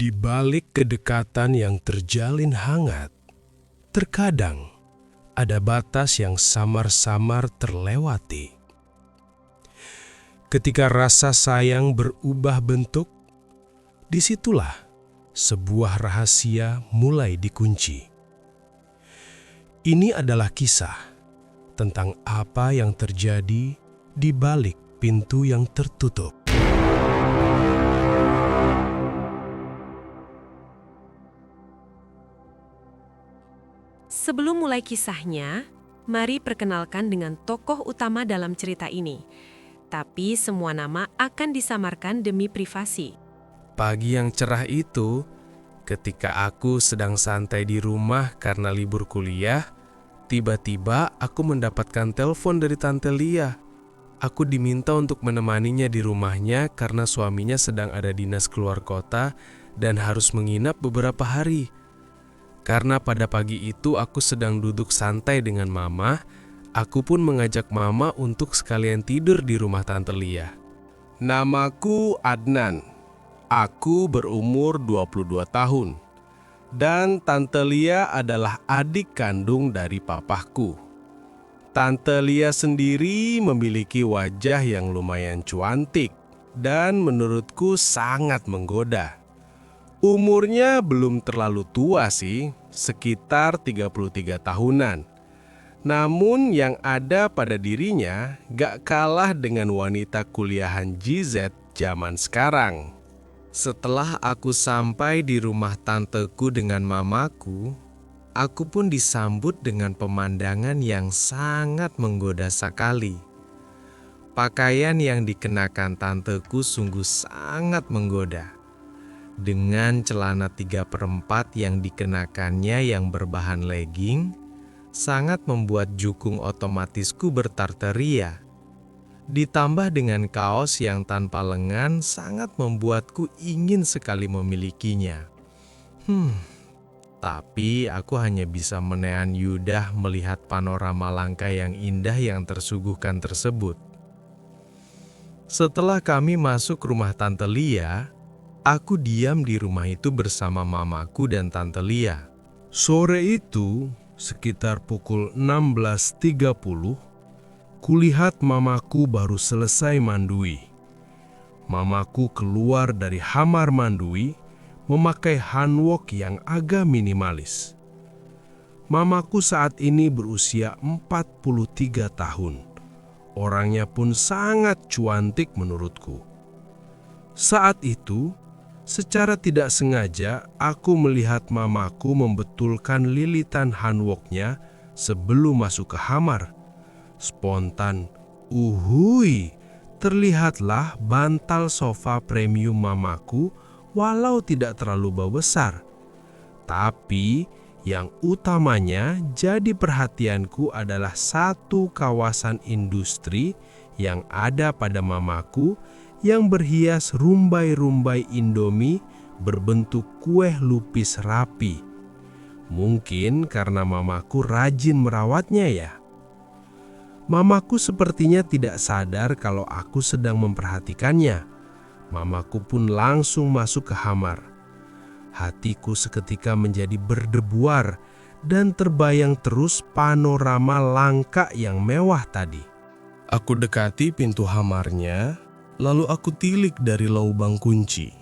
Di balik kedekatan yang terjalin hangat, terkadang ada batas yang samar-samar terlewati. Ketika rasa sayang berubah bentuk, disitulah sebuah rahasia mulai dikunci. Ini adalah kisah tentang apa yang terjadi di balik pintu yang tertutup. Sebelum mulai kisahnya, mari perkenalkan dengan tokoh utama dalam cerita ini. Tapi semua nama akan disamarkan demi privasi. Pagi yang cerah itu, ketika aku sedang santai di rumah karena libur kuliah, tiba-tiba aku mendapatkan telepon dari Tante Lia. Aku diminta untuk menemaninya di rumahnya karena suaminya sedang ada dinas keluar kota dan harus menginap beberapa hari. Karena pada pagi itu aku sedang duduk santai dengan Mama, aku pun mengajak Mama untuk sekalian tidur di rumah Tante Lia. Namaku Adnan. Aku berumur 22 tahun. Dan Tante Lia adalah adik kandung dari papahku. Tante Lia sendiri memiliki wajah yang lumayan cantik dan menurutku sangat menggoda. Umurnya belum terlalu tua sih, sekitar 33 tahunan. Namun yang ada pada dirinya gak kalah dengan wanita kuliahan GZ zaman sekarang. Setelah aku sampai di rumah tanteku dengan mamaku, aku pun disambut dengan pemandangan yang sangat menggoda sekali. Pakaian yang dikenakan tanteku sungguh sangat menggoda. Dengan celana 3/4 yang dikenakannya yang berbahan legging, sangat membuat jukung otomatisku bertartaria. Ditambah dengan kaos yang tanpa lengan sangat membuatku ingin sekali memilikinya. Tapi aku hanya bisa menahan yudah melihat panorama langka yang indah yang tersuguhkan tersebut. Setelah kami masuk rumah Tante Lia, aku diam di rumah itu bersama mamaku dan Tante Lia. Sore itu, sekitar pukul 16.30, kulihat mamaku baru selesai mandui. Mamaku keluar dari kamar mandui memakai handwok yang agak minimalis. Mamaku saat ini berusia 43 tahun. Orangnya pun sangat cantik menurutku. Saat itu, secara tidak sengaja, aku melihat mamaku membetulkan lilitan handwoknya sebelum masuk ke kamar. Spontan, terlihatlah bantal sofa premium mamaku walau tidak terlalu besar. Tapi yang utamanya jadi perhatianku adalah satu kawasan industri yang ada pada mamaku yang berhias rumbai-rumbai Indomie berbentuk kue lupis rapi. Mungkin karena mamaku rajin merawatnya ya. Mamaku sepertinya tidak sadar kalau aku sedang memperhatikannya. Mamaku pun langsung masuk ke kamar. Hatiku seketika menjadi berdebar dan terbayang terus panorama langka yang mewah tadi. Aku dekati pintu kamarnya. Lalu aku tilik dari lubang kunci.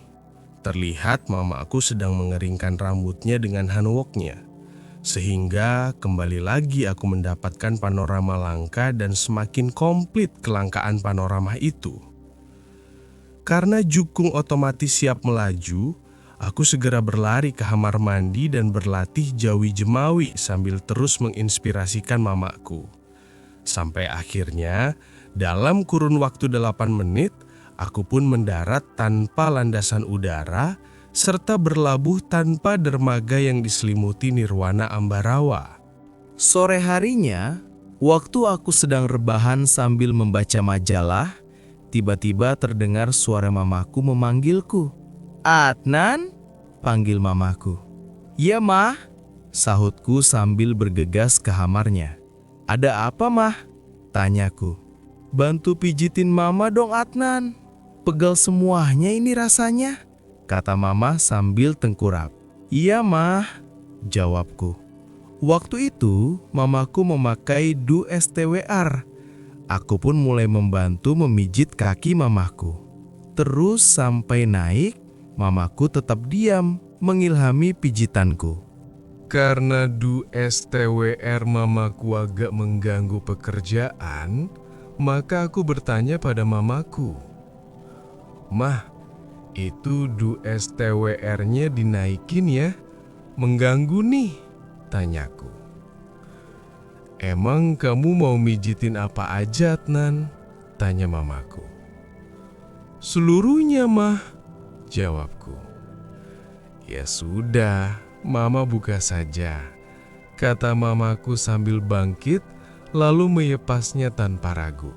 Terlihat mama aku sedang mengeringkan rambutnya dengan handwoknya. Sehingga kembali lagi aku mendapatkan panorama langka dan semakin komplit kelangkaan panorama itu. Karena jukung otomatis siap melaju, aku segera berlari ke kamar mandi dan berlatih jawi jemawi sambil terus menginspirasikan mamaku. Sampai akhirnya, dalam kurun waktu 8 menit, aku pun mendarat tanpa landasan udara, serta berlabuh tanpa dermaga yang diselimuti nirwana ambarawa. Sore harinya, waktu aku sedang rebahan sambil membaca majalah, tiba-tiba terdengar suara mamaku memanggilku. "Adnan?" panggil mamaku. "Ya, Mah," sahutku sambil bergegas ke kamarnya. "Ada apa, Mah?" tanyaku. "Bantu pijitin mama dong, Adnan. Pegal semuanya ini rasanya," kata Mama sambil tengkurap. Iya, Mah, jawabku. Waktu itu, Mamaku memakai STWR. Aku pun mulai membantu memijit kaki Mamaku. Terus sampai naik, Mamaku tetap diam, mengilhami pijitanku. Karena STWR mamaku agak mengganggu pekerjaan, maka aku bertanya pada mamaku, "Mah, itu STWR-nya dinaikin ya? Mengganggu nih," tanyaku. "Emang kamu mau mijitin apa aja, Adnan?" tanya mamaku. "Seluruhnya, Mah," jawabku. "Ya sudah, Mama buka saja," kata mamaku sambil bangkit lalu meyepasnya tanpa ragu.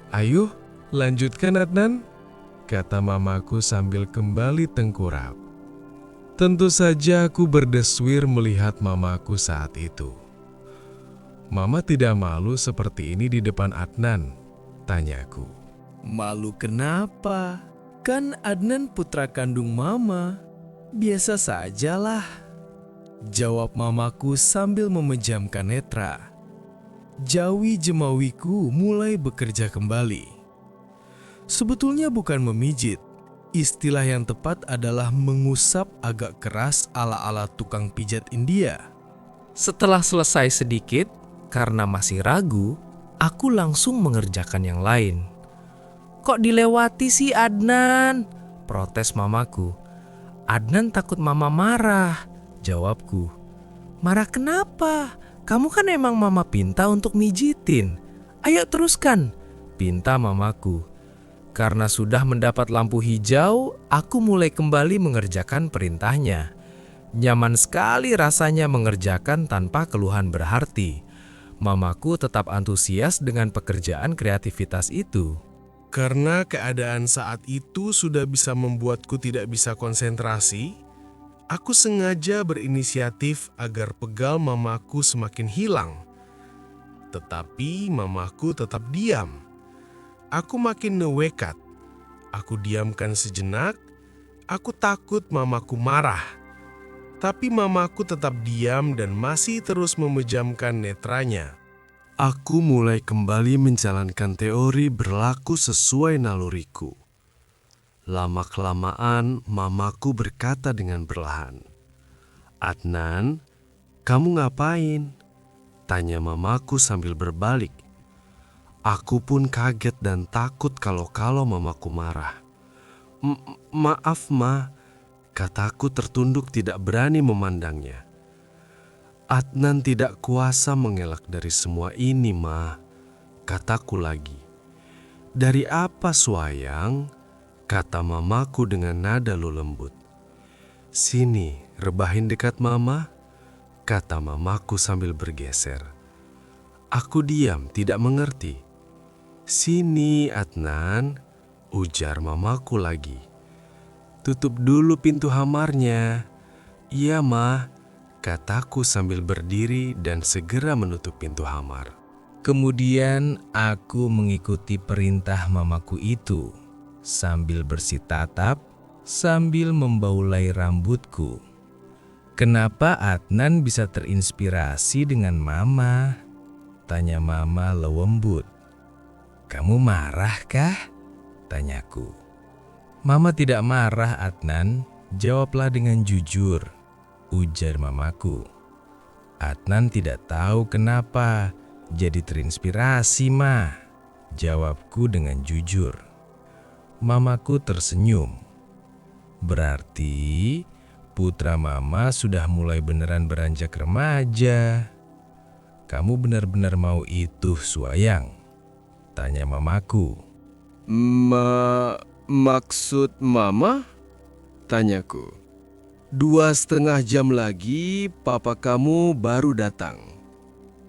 "Ayo, lanjutkan Adnan," kata mamaku sambil kembali tengkurap. Tentu saja aku berdeswir melihat mamaku saat itu. "Mama tidak malu seperti ini di depan Adnan?" tanyaku. Malu kenapa? Kan Adnan putra kandung Mama. Biasa sajalah, jawab Mamaku sambil memejamkan netra. Jawi jemawiku mulai bekerja kembali. Sebetulnya bukan memijit. Istilah yang tepat adalah mengusap agak keras ala-ala tukang pijat India. Setelah selesai sedikit, karena masih ragu, aku langsung mengerjakan yang lain. "Kok dilewati sih, Adnan?" protes Mamaku. "Adnan takut Mama marah," jawabku. "Marah kenapa? Kamu kan emang Mama pinta untuk mijitin. Ayo teruskan," pinta Mamaku. Karena sudah mendapat lampu hijau, aku mulai kembali mengerjakan perintahnya. Nyaman sekali rasanya mengerjakan tanpa keluhan berarti. Mamaku tetap antusias dengan pekerjaan kreativitas itu. Karena keadaan saat itu sudah bisa membuatku tidak bisa konsentrasi, aku sengaja berinisiatif agar pegal mamaku semakin hilang. Tetapi mamaku tetap diam. Aku makin newekat. Aku diamkan sejenak. Aku takut mamaku marah. Tapi mamaku tetap diam dan masih terus memejamkan netranya. Aku mulai kembali menjalankan teori berlaku sesuai naluriku. Lama-kelamaan mamaku berkata dengan perlahan, "Adnan, kamu ngapain?" tanya mamaku sambil berbalik. Aku pun kaget dan takut kalau mamaku marah. Maaf, Ma," kataku tertunduk tidak berani memandangnya. "Adnan tidak kuasa mengelak dari semua ini, Ma," kataku lagi. "Dari apa, Swayang?" kata mamaku dengan nada lembut. "Sini, rebahin dekat Mama," kata mamaku sambil bergeser. Aku diam, tidak mengerti. "Sini, Adnan," ujar mamaku lagi. "Tutup dulu pintu hamarnya." "Iya, Ma," kataku sambil berdiri dan segera menutup pintu hamar. Kemudian aku mengikuti perintah Mamaku itu, sambil bersih tatap, sambil membaulai rambutku. "Kenapa Adnan bisa terinspirasi dengan Mama?" tanya Mama lembut. "Kamu marah kah?" tanyaku. "Mama tidak marah, Adnan. Jawablah dengan jujur," ujar Mamaku. "Adnan tidak tahu kenapa jadi terinspirasi, Ma," jawabku dengan jujur. Mamaku tersenyum. "Berarti putra Mama sudah mulai beneran beranjak remaja. Kamu benar-benar mau itu, Swayang?" tanya Mamaku. Maksud Mama?" tanyaku. 2,5 jam lagi papa kamu baru datang."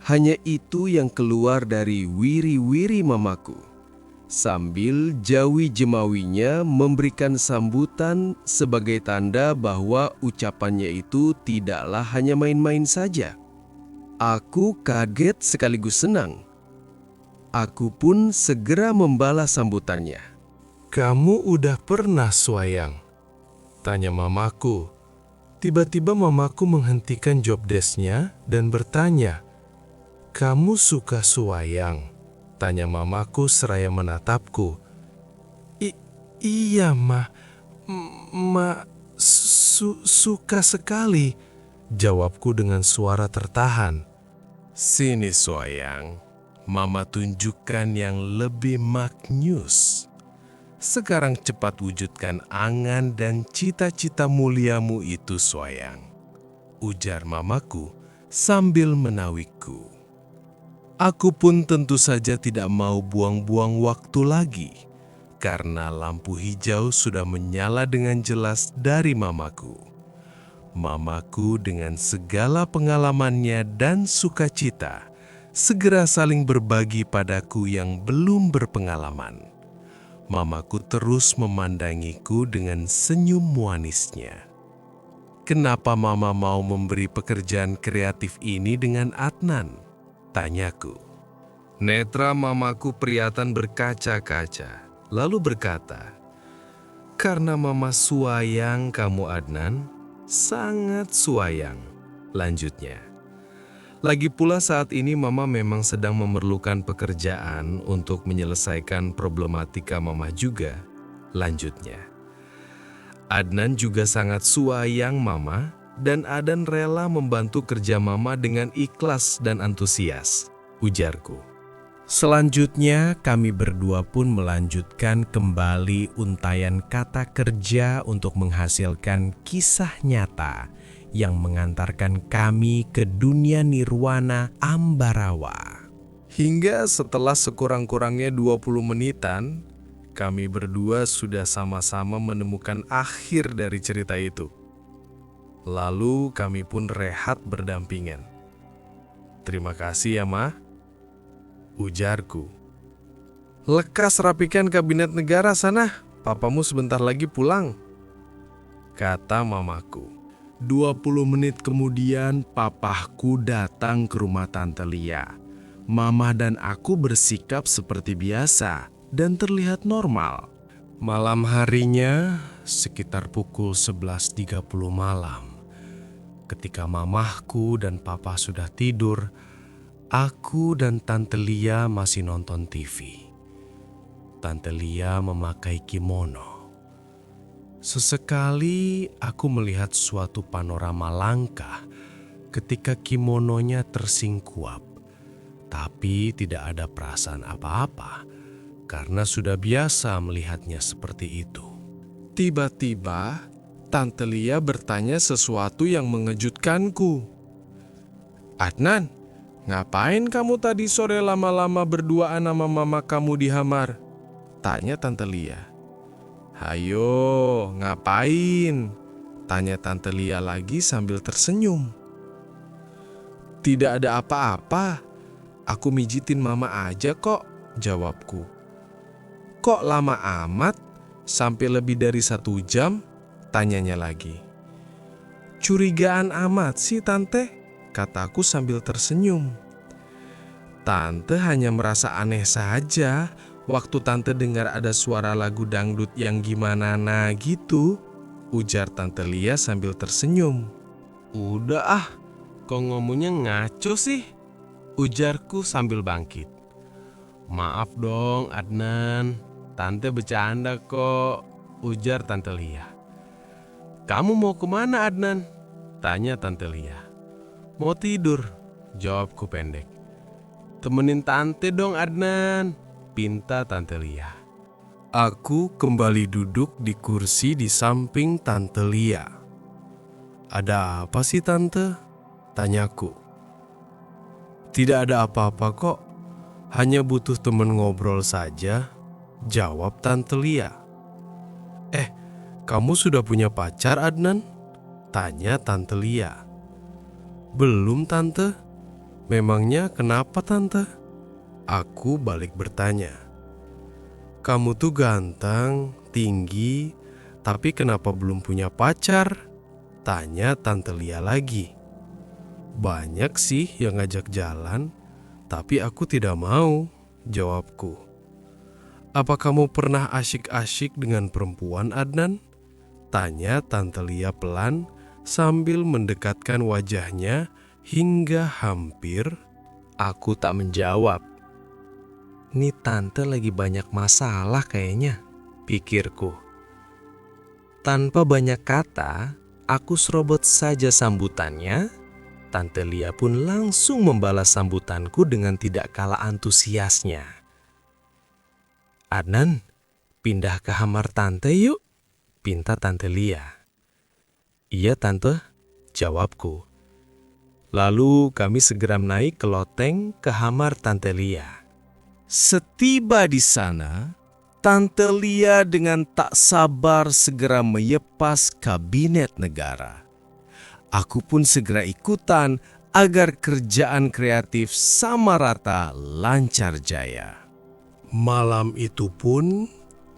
Hanya itu yang keluar dari wiri-wiri mamaku. Sambil jawi jemawinya memberikan sambutan sebagai tanda bahwa ucapannya itu tidaklah hanya main-main saja. Aku kaget sekaligus senang. Aku pun segera membalas sambutannya. "Kamu udah pernah, Swayang?" Tanya mamaku. Tiba-tiba mamaku menghentikan job desk-nya dan bertanya, "Kamu suka suayang?" Tanya mamaku seraya menatapku. Iya, Ma. Suka sekali," jawabku dengan suara tertahan. "Sini suayang, Mama tunjukkan yang lebih maknyus. Sekarang cepat wujudkan angan dan cita-cita muliamu itu, suayang," ujar mamaku sambil menawiku. Aku pun tentu saja tidak mau buang-buang waktu lagi, karena lampu hijau sudah menyala dengan jelas dari mamaku. Mamaku dengan segala pengalamannya dan sukacita segera saling berbagi padaku yang belum berpengalaman. Mamaku terus memandangiku dengan senyum manisnya. "Kenapa Mama mau memberi pekerjaan kreatif ini dengan Adnan?" tanyaku. Netra mamaku priyatan berkaca-kaca, lalu berkata, "Karena Mama suayang kamu, Adnan, sangat suayang," lanjutnya. "Lagi pula saat ini Mama memang sedang memerlukan pekerjaan untuk menyelesaikan problematika Mama juga," lanjutnya. "Adnan juga sangat suayang Mama, dan Adnan rela membantu kerja Mama dengan ikhlas dan antusias," ujarku. Selanjutnya kami berdua pun melanjutkan kembali untayan kata kerja untuk menghasilkan kisah nyata yang mengantarkan kami ke dunia nirwana Ambarawa. Hingga setelah sekurang-kurangnya 20 menitan, kami berdua sudah sama-sama menemukan akhir dari cerita itu. Lalu kami pun rehat berdampingan. "Terima kasih ya, Ma," ujarku. "Lekas rapikan kabinet negara sana, papamu sebentar lagi pulang," kata mamaku. 20 menit kemudian papahku datang ke rumah Tante Lia. Mama dan aku bersikap seperti biasa dan terlihat normal. Malam harinya, sekitar pukul 11.30 malam, ketika mamahku dan papa sudah tidur, aku dan Tante Lia masih nonton TV. Tante Lia memakai kimono. Sesekali aku melihat suatu panorama langka ketika kimononya tersingkuap, tapi tidak ada perasaan apa-apa karena sudah biasa melihatnya seperti itu. Tiba-tiba, Tante Lia bertanya sesuatu yang mengejutkanku. "Adnan, ngapain kamu tadi sore lama-lama berduaan sama mama kamu di kamar?" tanya Tante Lia. "Hayo, ngapain?" tanya Tante Lia lagi sambil tersenyum. "Tidak ada apa-apa, aku mijitin mama aja kok," jawabku. "Kok lama amat? Sampai lebih dari 1 jam?" tanyanya lagi. "Curigaan amat sih Tante," kataku sambil tersenyum. "Tante hanya merasa aneh saja waktu Tante dengar ada suara lagu dangdut yang gimana gitu," ujar Tante Lia sambil tersenyum. "Udah ah, kok ngomongnya ngaco sih?" ujarku sambil bangkit. "Maaf dong Adnan, Tante bercanda kok," ujar Tante Lia. "Kamu mau kemana Adnan?" tanya Tante Lia. "Mau tidur," jawabku pendek. "Temenin Tante dong Adnan," pinta Tante Lia. Aku kembali duduk di kursi di samping Tante Lia. "Ada apa sih Tante?" tanyaku. "Tidak ada apa-apa kok, hanya butuh temen ngobrol saja," jawab Tante Lia. "Kamu sudah punya pacar Adnan?" tanya Tante Lia. "Belum Tante. Memangnya kenapa Tante?" Aku balik bertanya. "Kamu tuh ganteng, tinggi, tapi kenapa belum punya pacar?" tanya Tante Lia lagi. "Banyak sih yang ngajak jalan, tapi aku tidak mau," jawabku. "Apa kamu pernah asyik-asyik dengan perempuan Adnan?" Tanya Tante Lia pelan sambil mendekatkan wajahnya hingga hampir. Aku tak menjawab. Nih tante lagi banyak masalah kayaknya, pikirku. Tanpa banyak kata, aku serobot saja sambutannya. Tante Lia pun langsung membalas sambutanku dengan tidak kalah antusiasnya. Adnan, pindah ke kamar tante yuk, pinta Tante Lia. Iya tante, jawabku. Lalu kami segera naik ke loteng ke kamar Tante Lia. Setiba di sana, Tante Lia dengan tak sabar segera menyepas kabinet negara. Aku pun segera ikutan agar kerjaan kreatif sama rata lancar jaya. Malam itu pun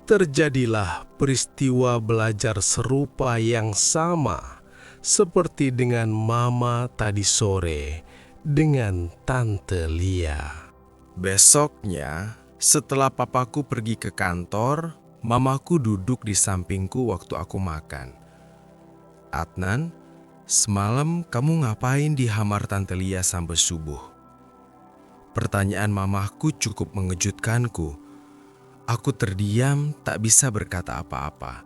terjadilah peristiwa belajar serupa yang sama seperti dengan Mama tadi sore dengan Tante Lia. Besoknya, setelah papaku pergi ke kantor, mamaku duduk di sampingku waktu aku makan. Adnan, semalam kamu ngapain di kamar Tante Lia sampai subuh? Pertanyaan mamaku cukup mengejutkanku. Aku terdiam, tak bisa berkata apa-apa.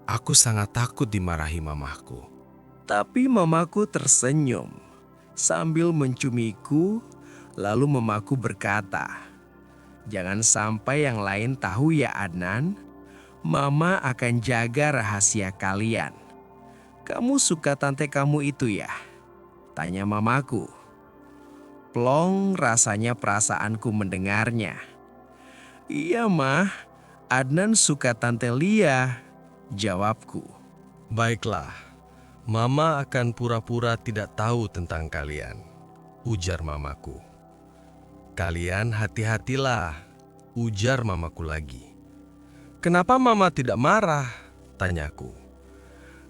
Aku sangat takut dimarahi mamaku. Tapi mamaku tersenyum sambil mencumiku, lalu mamaku berkata, "Jangan sampai yang lain tahu ya Adnan, Mama akan jaga rahasia kalian. Kamu suka tante kamu itu ya?" tanya mamaku. Plong rasanya perasaanku mendengarnya. "Iya mah, Adnan suka Tante Lia," jawabku. "Baiklah, Mama akan pura-pura tidak tahu tentang kalian," ujar mamaku. "Kalian hati-hatilah," ujar mamaku lagi. "Kenapa Mama tidak marah?" tanyaku.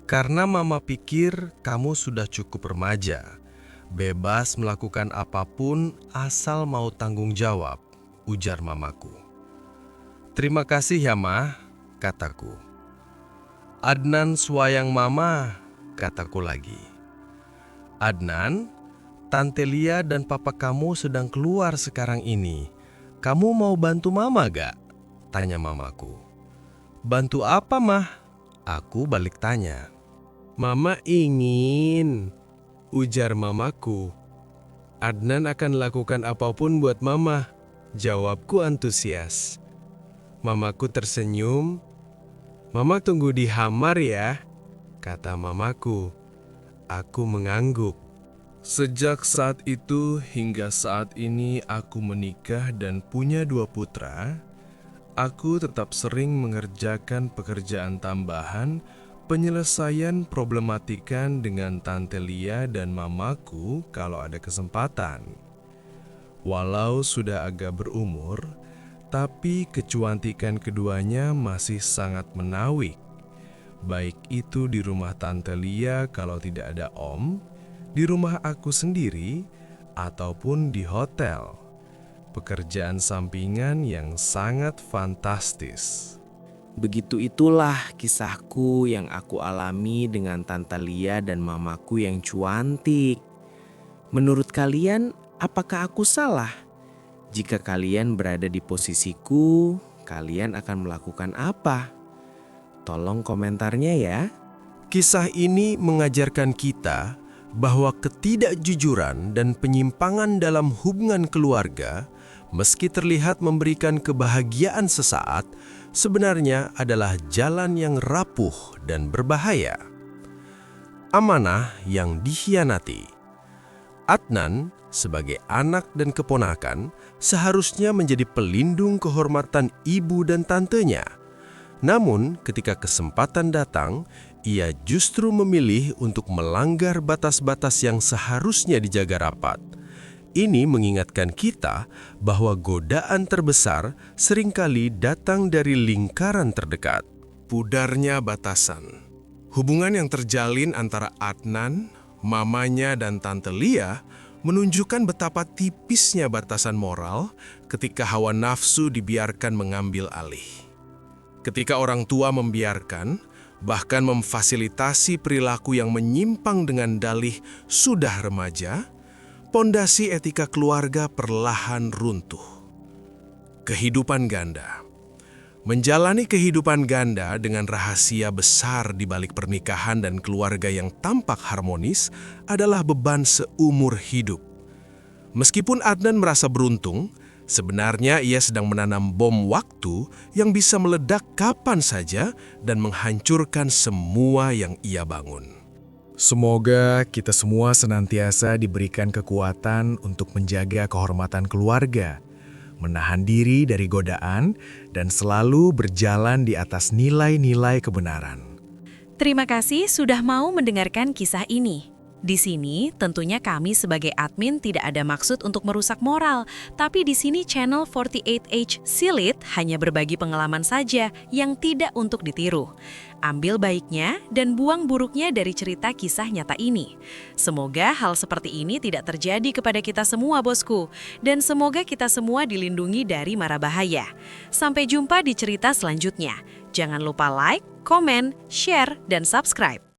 "Karena Mama pikir kamu sudah cukup remaja, bebas melakukan apapun asal mau tanggung jawab," ujar mamaku. "Terima kasih ya Ma," kataku. "Adnan suayang Mama," kataku lagi. "Adnan, Tante Lia dan papa kamu sedang keluar sekarang ini. Kamu mau bantu Mama gak?" tanya mamaku. "Bantu apa Mah?" aku balik tanya. "Mama ingin," ujar mamaku. "Adnan akan lakukan apapun buat Mama," jawabku antusias. Mamaku tersenyum. "Mama tunggu di kamar ya," kata mamaku. Aku mengangguk. Sejak saat itu hingga saat ini aku menikah dan punya 2 putra, aku tetap sering mengerjakan pekerjaan tambahan penyelesaian problematika dengan Tante Lia dan mamaku kalau ada kesempatan. Walau sudah agak berumur, tapi kecantikan keduanya masih sangat menarik. Baik itu di rumah Tante Lia kalau tidak ada Om, di rumah aku sendiri, ataupun di hotel. Pekerjaan sampingan yang sangat fantastis. Begitu itulah kisahku yang aku alami dengan Tante Lia dan mamaku yang cuantik. Menurut kalian, apakah aku salah? Jika kalian berada di posisiku, kalian akan melakukan apa? Tolong komentarnya ya. Kisah ini mengajarkan kita bahwa ketidakjujuran dan penyimpangan dalam hubungan keluarga, meski terlihat memberikan kebahagiaan sesaat, sebenarnya adalah jalan yang rapuh dan berbahaya. Amanah yang dikhianati. Adnan sebagai anak dan keponakan seharusnya menjadi pelindung kehormatan ibu dan tantenya. Namun ketika kesempatan datang, ia justru memilih untuk melanggar batas-batas yang seharusnya dijaga rapat. Ini mengingatkan kita bahwa godaan terbesar seringkali datang dari lingkaran terdekat. Pudarnya batasan. Hubungan yang terjalin antara Adnan, mamanya, dan Tante Lia menunjukkan betapa tipisnya batasan moral ketika hawa nafsu dibiarkan mengambil alih. Ketika orang tua membiarkan, bahkan memfasilitasi perilaku yang menyimpang dengan dalih sudah remaja, pondasi etika keluarga perlahan runtuh. Kehidupan ganda. Menjalani kehidupan ganda dengan rahasia besar di balik pernikahan dan keluarga yang tampak harmonis adalah beban seumur hidup. Meskipun Adnan merasa beruntung, sebenarnya ia sedang menanam bom waktu yang bisa meledak kapan saja dan menghancurkan semua yang ia bangun. Semoga kita semua senantiasa diberikan kekuatan untuk menjaga kehormatan keluarga, menahan diri dari godaan, dan selalu berjalan di atas nilai-nilai kebenaran. Terima kasih sudah mau mendengarkan kisah ini. Di sini tentunya kami sebagai admin tidak ada maksud untuk merusak moral, tapi di sini channel 48H Silit hanya berbagi pengalaman saja yang tidak untuk ditiru. Ambil baiknya dan buang buruknya dari cerita kisah nyata ini. Semoga hal seperti ini tidak terjadi kepada kita semua, bosku, dan semoga kita semua dilindungi dari mara bahaya. Sampai jumpa di cerita selanjutnya. Jangan lupa like, komen, share, dan subscribe.